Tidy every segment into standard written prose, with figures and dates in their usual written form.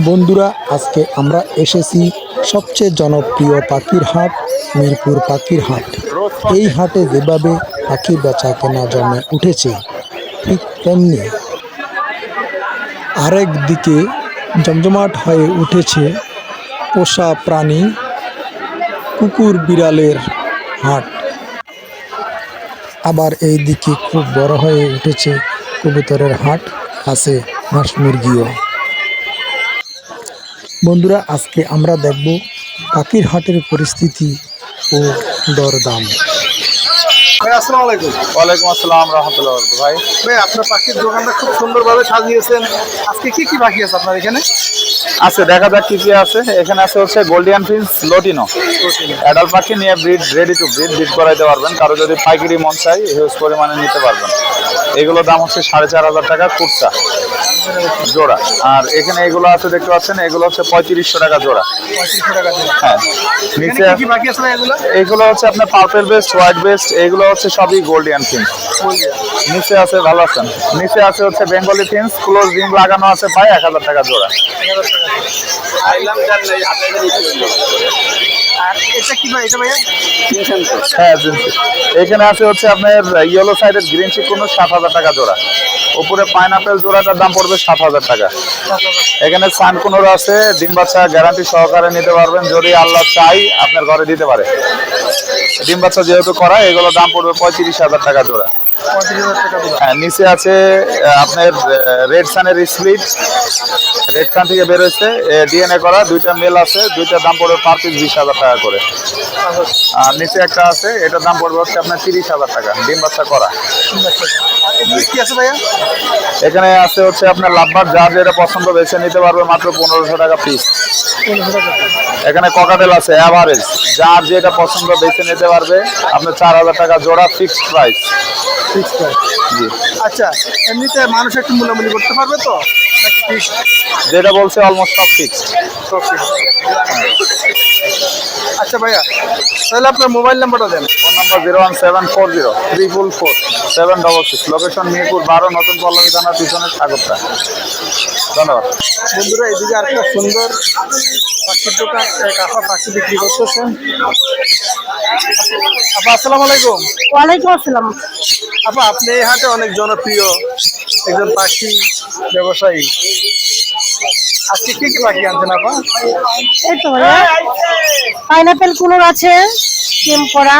বন্ধুরা, আজকে আমরা এসেছি সবচেয়ে জনপ্রিয় পাখির হাট মিরপুর পাখির হাট। এই হাটে যেভাবে পাখি বেচা কেনা জমে উঠেছে, ঠিক তেমনি আরেক দিকে জমজমাট হয়ে উঠেছে পোষা প্রাণী কুকুর বিড়ালের হাট। আবার এই দিকে খুব বড় হয়ে উঠেছে কবুতরের হাট, আছে হাঁস মুরগিও। বন্ধুরা, আজকে আমরা দেখব পাখির হাটের পরিস্থিতি ও দরদাম। ভাই আসসালামু আলাইকুম। ওয়ালাইকুম আসসালাম রহমতুল্লাহ। ভাই ভাই আপনার পাখির দোকানটা খুব সুন্দরভাবে সাজিয়েছেন। আজকে কি কি পাখি আছে আপনার এখানে? আছে, দেখা যাক কি কি আছে। এখানে আছে হচ্ছে গোল্ডিয়ান প্রিন্স লোটিনো, অ্যাডাল্ট পাখি নিয়ে ব্রিড রেডি টু ব্রিড করাইতে পারবেন। কারো যদি পাইকারি মন চাই হিউজ পরিমাণে নিতে পারবেন। এগুলো দাম হচ্ছে 4,500 টাকা কুর্তা জোড়া। আর এখানে এগুলো আছে দেখতে পাচ্ছেন, এগুলো হচ্ছে 3500 টাকা জোড়া। 3500 টাকা জোড়া। হ্যাঁ, এখানে নিচে কি কি পাখি আছে এগুলো? এগুলো হচ্ছে আপনার পার্পেল বেস্ট, হোয়াইট বেস্ট, এগুলো হচ্ছে সবই গোল্ডিয়ান প্রিন্স। নিচে আছে, ভালো আছেন, নিচে আছে হচ্ছে বেঙ্গলি প্রিন্স, ক্লোজ রিং লাগানো আছে, প্রায় 1000 টাকা জোড়া। আর এটা কি ভাই? এটা ভাইয়া হ্যাঁ, এখানে আছে হচ্ছে আপনার ইয়েলো সাইডের গ্রিন চিকুনো 7000 টাকা জোড়া। উপরে পাইনাপেল জোড়াটার দাম পড়বে 7000 টাকা। এখানে সানকুনোর আছে, ডিম বাচ্চা গ্যারান্টি সহকারে নিতে পারবেন, যদি আল্লাহ চাই আপনার ঘরে দিতে পারে। ডিম বাচ্চা যেহেতু করা, এগুলো দাম পড়বে 35,000 টাকা জোড়া। 35,000 টাকা জোড়া। হ্যাঁ, নিচে আছে আপনার রেড সানের স্প্লিট, রেড সান থেকে বেরোচ্ছে, ডিএনএ করা, দুইটা মেল আছে, দুইটার দাম পড়বে পার পিস 20,000 টাকা করে। আর নিচে একটা আছে, এটার দাম পড়বে হচ্ছে আপনার 30,000 টাকা, ডিম বাচ্চা করা। আর এগুলো কি আছে ভাইয়া? এখানে আছে হচ্ছে আপনার লাভবার, যার যেটা পছন্দ বেছে নিতে পারবে, মাত্র 1500 টাকা পিস। 1500 টাকা। এখানে ককাটেল আছে অ্যাভারেজ, যার যেটা পছন্দ বেছে নিতে পারবে, আপনার 4000 টাকা জোড়া, ফিক্সড প্রাইস। Fixed price. জি, আচ্ছা, এমনিতে মানুষ একটু মূল্যামূল্য করতে পারবে তো? যেটা বলছে অলমোস্ট সব ফিক্সড। আচ্ছা ভাইয়া, তাহলে আপনার মোবাইল নাম্বারটা দেন। ফোন নাম্বার 01740 লোকেশন মিরপুর 12, নতুন পল্লবী থানার পিছনে সাগরটা। ধন্যবাদ। বন্ধুরা, এদিকে আরেকটা সুন্দর পাখির দোকান, কাপা পাখি বিক্রি করতেছেন। আপা আসসালামু আলাইকুম। ওয়ালাইকুম আসসালাম। আপা, আপনি এই হাটে অনেক জনপ্রিয় একজন পাখি ব্যবসায়ী। আজকে কি কি পাখি আনছেন আপা? এই তো পাইনাপেল কুনুর আছে, টিম করা,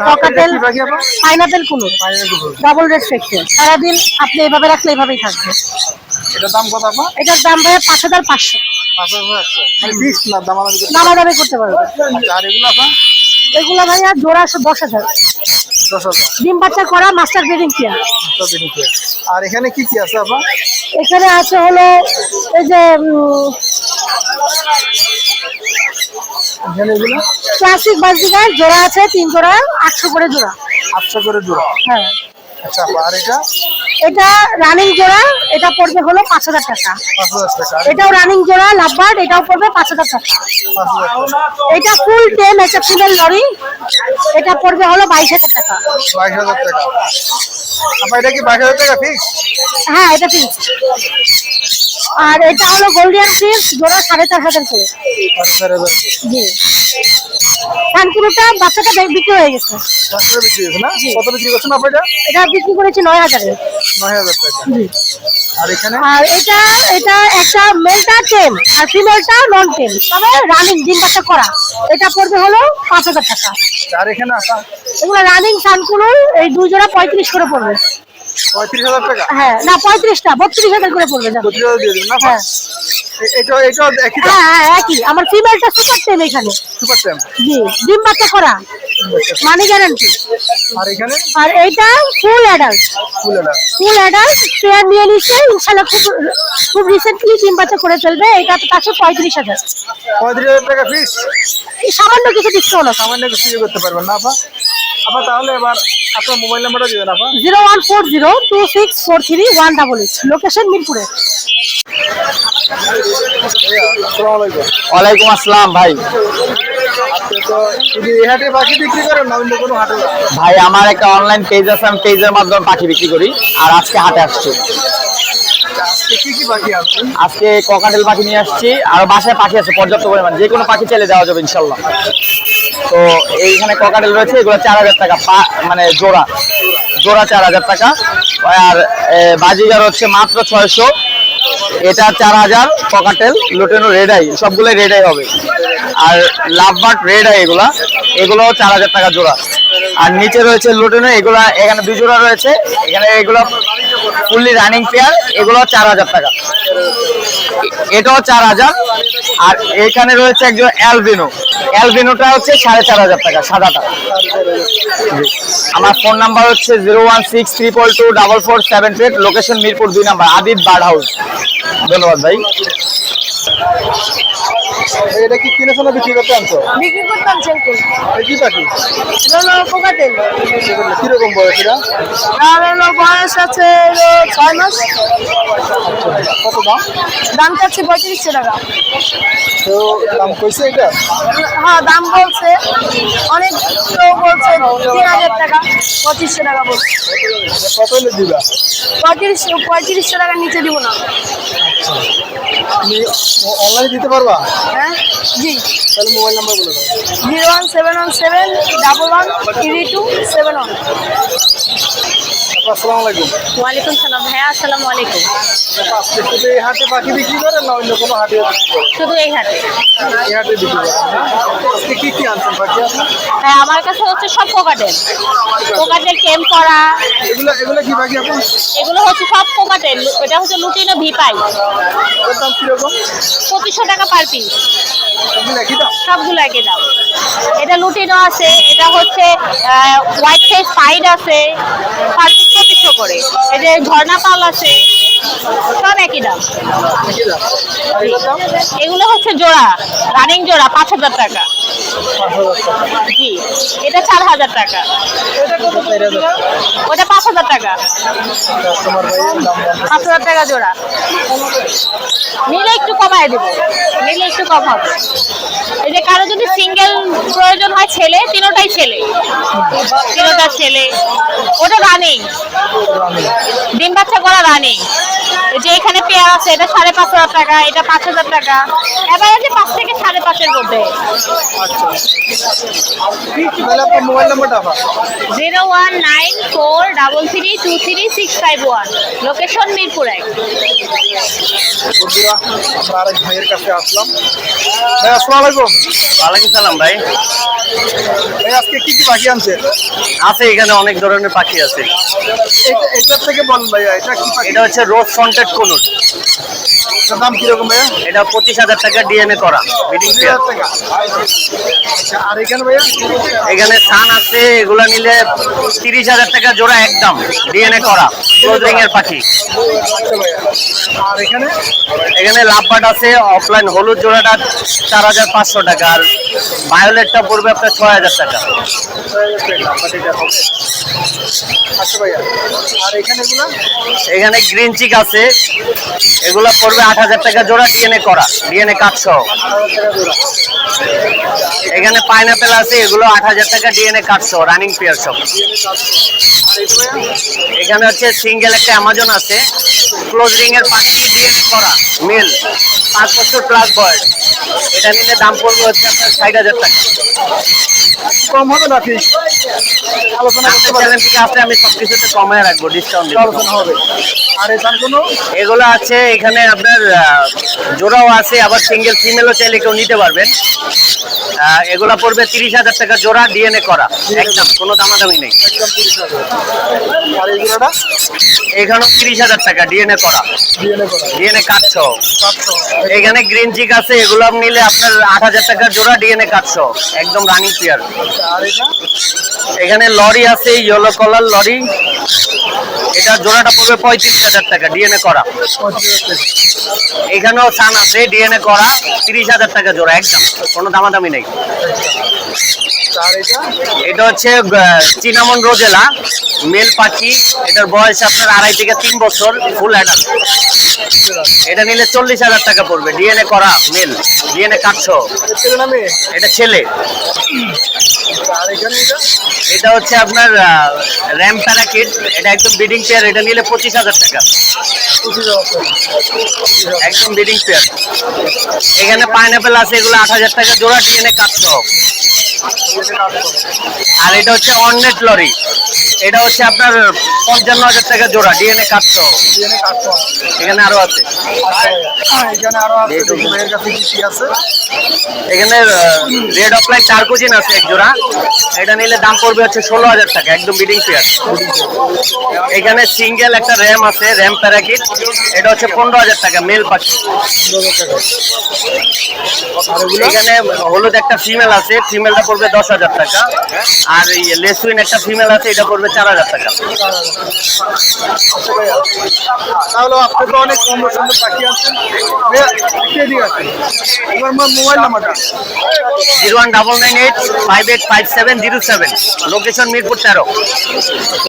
ককাটেল, কি পাখি আপা? Pineapple কুনুর, double red factor. সারাদিন আপনি এভাবে রাখলে এভাবেই থাকবে। এটার দাম কত আপা? এটার দাম ভাই 5500। 5,500 মানে ফিক্স না, দামাদামি করতে? দামাদামি করতে পারবে। আর এগুলো আপা? এগুলো ভাইয়া জোড়া 10,000। 10,000। ডিম বাচ্চা করা, মাস্টার ব্রিডিং কেয়ার। আর এখানে কি কি আছে আপা? এখানে আছে হলো এই যে এখানে এগুলো ক্লাসিক বাজিকার জোড়া আছে, 3 জোড়া, 800 করে জোড়া। 800 করে জোড়া। হ্যাঁ। আচ্ছা আপা, আর এটা? এটা রানিং জোড়া, এটা পড়বে হলো 5000 টাকা। 5,000 টাকা। এটাও রানিং জোড়া লাভবার্ড, এটাও পড়বে 5000 টাকা। 5,000 টাকা। এটা ফুল টেম, এটা ফিমেল লরি, এটা পড়বে হলো 22,000 টাকা। 22,000 টাকা। আপা, এটা কি 22,000 টাকা ফিক্স? হ্যাঁ, এটা ফিক্স। আর এটা হলো গোল্ডিয়ান ফিক্স, জোড়া 4,500 করে। 4,500 জি। কানকুরুটা বাচ্চাটা বিক্রি হয়ে গেছে। টাকা বিক্রি হয়েছে না? কত বিক্রি করছেন আপা এটা? এটা বিক্রি করেছি 9,000 এ। 9,000 টাকা। জি। আর এখানে? আর এটা একটা মেলটা টেম আর ফিমেলটা নন টেম, তবে রানিং ডিম বাচ্চা করা, এটা পড়বে হলো 5,000 টাকা। আর এখানে আপা? এগুলো রানিং সানকুনুর, এই 2 জোড়া 35 করে পড়বে। 35,000 টাকা। হ্যাঁ, না 35টা 32,000 করে পড়বে। 32,000 দিয়ে দিন না আপা? হ্যাঁ এটা একই দাম? হ্যাঁ হ্যাঁ, একই। আমার ফিমেলটা সুপার টেম এখানে। সুপার টেম। জি, ডিম বাচ্চা করা, মানি গ্যারান্টি। আর এখানে? আর এইটা full adult. Full adult pair নিয়ে নিচ্ছে, ইনশাআল্লাহ খুব রিসেন্টলি ডিম বাচ্চা করে ফেলবে। এটা কাছে 35,000। 35,000 টাকা ফিক্স। সামান্য কিছু ডিসকাউন্ট আছে। সামান্য কিছু করতে পারবেন না আপা? আপা, তাহলে এবার আপনার মোবাইল নাম্বারটা দিবেন আপা। 01402643188, লোকেশন মিরপুরে। আসসালামু আলাইকুম। ওয়ালাইকুম আসসালাম ভাই। তো শুধু এই হাটে পাখি বিক্রি করেন না অন্য কোনো হাটে? ভাই, আমার একটা অনলাইন পেজ আছে, আমি পেজের মাধ্যমে পাখি বিক্রি করি, আর আজকে হাটে আসছি। আজকে কি কি পাখি আনছেন? আজকে ককাটেল পাখি নিয়ে আসছি আর বাসায় পাখি আছে পর্যাপ্ত পরিমাণ, যে কোনো পাখি চাইলে দেওয়া যাবে ইনশাল্লাহ। তো এইখানে ককাটেল রয়েছে, এগুলো 4000 টাকা মানে জোড়া জোড়া 4000 টাকা। আর বাজিগার হচ্ছে মাত্র 600, এটা 4000। ককাটেল লুটেনো রেড আই, সবগুলো রেড আই হবে। আর লাভবার্ড রেড আই এগুলো 4000 টাকা জোড়া। আর নিচে রয়েছে লুটেনো, এগুলা এখানে 2 জোড়া রয়েছে, এখানে এগুলো ফুললি রানিং পেয়ার, এগুলো 4000 টাকা, এটাও 4000। আর এখানে রয়েছে একজন অ্যালবিনোটা হচ্ছে 4500 টাকা সাদাটা। আমার ফোন নাম্বার হচ্ছে 016322447, লোকেশন মিরপুর 2 নম্বর আদিত বার্ড হাউস। ধন্যবাদ ভাই। এটা কি কিনেছো না বিক্রি করতে আনছো? বিক্রি করতে আনছেন কি? এই কি পাখি? এটা হলো কোকাটেল। কিরকম বয়স এটা? আর হলো বয়স আছে 6 মাস। কত দাম? দাম চাচ্ছি 3500 টাকা। তো দাম কইছে এটা? হ্যাঁ দাম বলছে, অনেক কেউ বলছে 3000 টাকা, 2500 টাকা বলছে। কত হলে দিবা? 3500 টাকার নিচে দিব না। তুমি অনলাইনে দিতে পারবা? হ্যাঁ জি। তাহলে মোবাইল নাম্বার বলে দাও। 01717113271। আসসালামু আলাইকুম। ওয়ালাইকুম সালাম ভাইয়া, আসসালামু আলাইকুম। আপনি শুধু এই হাটে পাখি বিক্রি করেন না অন্য কোনো হাটে বিক্রি করেন? শুধু এই হাটে। এই হাটে বিক্রি করেন। আজকে কি কি আনছেন পাখি আপনার? হ্যাঁ আমার কাছে হচ্ছে সব কোকাটেল, কোকাটেল ক্যাম্প করা। এগুলো কি পাখি আপনার? এগুলো হচ্ছে সব কোকাটেল, এটা হচ্ছে লুটিনো ভিপাই। এর দাম কিরকম? 2500 টাকা পার পিস। এগুলো একই দাম? সবগুলো একই দাম। এটা লুটিনো আছে, এটা হচ্ছে হোয়াইট ফেস পাইড আছে, পার পিস 2500 করে। এটা ঝর্ণা পাল আছে, সব একই দাম। একই দাম। আর এটার দাম? এগুলো হচ্ছে জোড়া, রানিং জোড়া 5000 টাকা। 5000 টাকা। জি, এটা 4000 টাকা। এটা কত? 4000। ওটা 5000 টাকা। কাস্টমার ভাই দাম বলছে। 5000 টাকা জোড়া। নিলে একটু কমায় দেবো, নিলে একটু কম হবে। এই যে কারো যদি সিঙ্গেল প্রয়োজন হয়, ছেলে, তিনোটাই ছেলে, তিনোটা ছেলে। ওটা রানিং, ডিম বাচ্চা করা রানিং। যে এখানে পেয়ার আছে, এটা 5500 টাকা, এটা 5000 টাকা, এভারেজে 5 থেকে 5.5 মধ্যে। তাহলে আপনার মোবাইল নাম্বারটা আবার? 01943323651, লোকেশন মিরপুর 1। বন্ধুরা, আমরা আরেক ভাইয়ের কাছে আসলাম। ভাই আসসালামু আলাইকুম। ওয়ালাইকুম সালাম ভাই। ভাই আজকে কি কি পাখি আনছেন? আছে এখানে অনেক ধরনের পাখি আছে। এটার থেকে বলুন ভাইয়া, এটা কি পাখি? এটা হচ্ছে রোজ ফন্টেড কোনুট, এটার দাম কিরকম ভাইয়া? এটা 25000 টাকা ডিএনএ করা ব্রিডিং পেয়ার। 2000 টাকা। আচ্ছা, আর এখানে ভাইয়া? এখানে সান আছে, এগুলা নিলে 30000 টাকা জোড়া একদম ডিএনএ করা ক্লোজিং এর পাখি। আচ্ছা ভাইয়া। আর এখানে? এখানে লাভবার্ড আছে, অফলাইন হলুদ জোড়াটা 4500 টাকা, আর ভায়োলেটটা পড়বে আপনার 6000 টাকা। 6000 টাকা। পাখিটা হবে। আচ্ছা ভাইয়া। আর এখানে এগুলা? এখানে গ্রিন চিক আছে, এগুলা পড়বে 8000 টাকা জোড়া ডিএনএ করা, ডিএনএ কাট সহ। 8000 টাকা জোড়া। এখানে পাইনাপেল আছে, এগুলো 8000 টাকা ডিএনএ কাট সহ, রানিং পেয়ার সব। আর এটা ভাইয়া? এখানে হচ্ছে সিঙ্গেল একটা অ্যামাজন আছে, ক্লোজ রিং এর পাখি ডিএনএ করা মেল, 5 বছর প্লাস বয়স। এটা নিলে দাম পড়বে হচ্ছে আপনার 60000 টাকা। কম হবে না ফিস? আলোচনা করতে আপনার পারবেন? চ্যানেল থেকে আসলে আমি সবকিছুতে কমায় রাখবো, ডিসকাউন্ট দিব। আলোচনা হবে। আর এখানে কোনো? এগুলো আছে এখানে আপনার জোড়াও আছে, আবার সিঙ্গেল ফিমেলও চাইলে কেউ নিতে পারবেন। এগুলা পড়বে 30000 টাকা জোড়া ডিএনএ করা একদম, কোনো দামাদামি নেই। একদম 30,000। আর এই জোড়াটা? এখানেও 30000 টাকা ডিএনএ করা, ডিএনএ করা। ডিএনএ কাট সহ। 700। এখানে গ্রিন চিক আছে, এগুলো নিলে আপনার 8000 টাকা জোড়া ডিএনএ কাট সহ, একদম রানিং পেয়ার। আর এটা? এখানে লরি আছে, ইয়েলো কালার লরি, এটা জোড়াটা পড়বে 35000 টাকা ডিএনএ করা। 35,000 টাকা। এখানেও সান আছে ডিএনএ করা, 30000 টাকা জোড়া একদম, কোনো দামাদামি নেই। আর এটা? এটা হচ্ছে চিনামন রোজেলা মেল পাখি, এটার বয়স আপনার 2.5 থেকে 3 বছর, ফুল অ্যাডাল্ট। এটা নিলে 40000 টাকা পড়বে, ডিএনএ করা মেল। ডিএনএ কার্ড সহ। ছেলে না মেয়ে? এটা ছেলে। আর এখানে এটা? এটা হচ্ছে আপনার র্যাম প্যারাকিট, এটা একদম বিডিং পেয়ার, এটা নিলে 25,000 টাকা, 25,000 টাকা। একদম বিডিং পেয়ার। এখানে পাইনাপেল আছে, এগুলো 8,000 টাকা জোড়া, ডিএনএ কার্ড সহ। আর এটা হচ্ছে অননেট লরি, এটা হচ্ছে আপনার 55,000 টাকা জোড়া, ডিএনএ কার্ড সহ। এখানে কাটতে হবে। এখানে আরো আছে, এখানে আরো আছে, দেখি ভাইয়ের কাছে কি কি আছে। এখানে রেড অফলাইন 4 কুচিন আছে এক জোড়া, এটা নিলে দাম পড়বে হচ্ছে 16,000 টাকা, একদম বিডিং পেয়ার। এখানে সিঙ্গেল একটা র্যাম আছে, র্যাম প্যারাকিট, এটা হচ্ছে 15,000 টাকা, মেল পাখি। এখানে হলুদ একটা ফিমেল আছে, ফিমেলটা পড়বে 10,000 টাকা। আর এই লেসুইন একটা ফিমেল আছে, এটা পড়বে 4,000 টাকা। তাহলে আপনি তো অনেক সুন্দর সুন্দর পাখি আছেন। ঠিক আছে, এবার আমার মোবাইল নাম্বারটা 01998585707, লোকেশন মিরপুর 13।